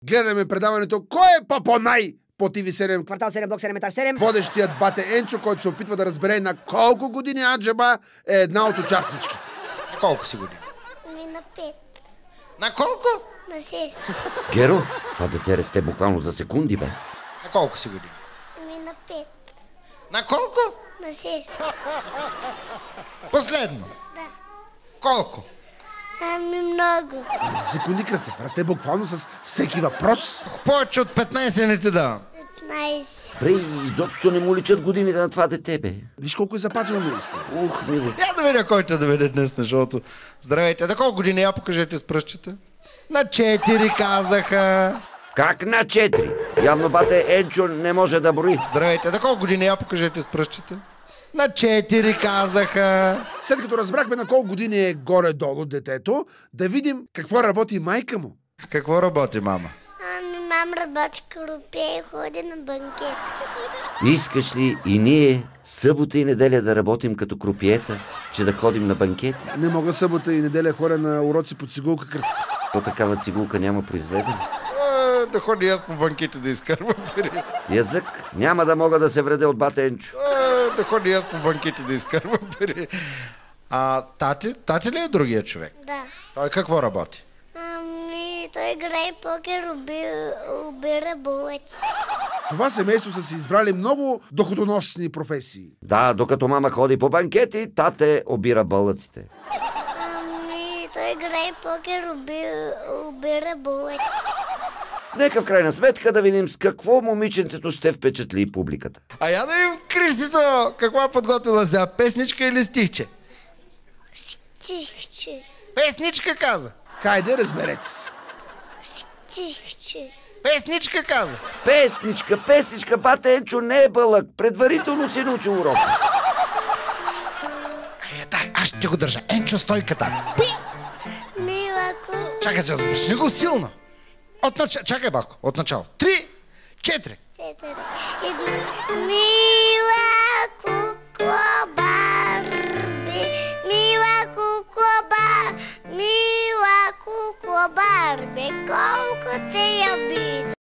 Гледаме предаването Кой е по-най по TV7? Квартал 7, блок 7, етаж 7. Водещият бате Енчо, който се опитва да разбере на колко години аджеба е една от участничките. На колко си години? На 5. На колко? На 6. Геро, това дете расте буквално за секунди, бе. На колко си години? На 5. На колко? На 6. Последно. Да. Колко? Много. Секунди, Кръстев, расте буквално с всеки въпрос. Повече от 15 не ти давам. 15. Бре, изобщо не му личат годините на това дете, бе. Виж колко е запазено наистина. Ух, мило. Я да видя кой те доведе днес на шоуто. Здравейте, на колко години я покажете с пръстчета? На 4 казаха. Как на 4? Явно бате Енчо не може да брои. Здравейте, на колко години я покажете с пръстчета? На 4 казаха. След като разбрахме на колко години е горе-долу детето, да видим какво работи майка му. Какво работи мама? Мам работи крупе и ходи на банкет. Искаш ли и ние събота и неделя да работим като крупиета, че да ходим на банкети? Не мога събота и неделя хора на уроци по цигулка, Кръстев. То такава цигулка няма произведена. Да ходи аз по банките да изкарвам пари. Язък няма да мога да се вреда от бате Енчо. Да ходи аз по банките да изкарвам пари. Тати ли е другия човек? Да. Той какво работи? Той играе покер, обира булъците. Това семейство са си избрали много доходоносни професии. Да, докато мама ходи по банкети, тате обира бълъците. Той играе покер, обира булъците. Нека в крайна сметка да видим с какво момиченцето ще впечатли публиката. А я да видим Кристито, какво е подготвила за песничка или стихче? Стихче. Песничка каза. Хайде, разберете се. Стихче. Песничка каза. Песничка, бате Енчо не е бълък. Предварително си научил урок. Дай, аз ще го държа. Енчо, стойката. Милако. Чакай, че започни го силно. Чакай, бако, от начало. 3, 4. Мила кукло Барби, мила кукло Барби, колко те я видя.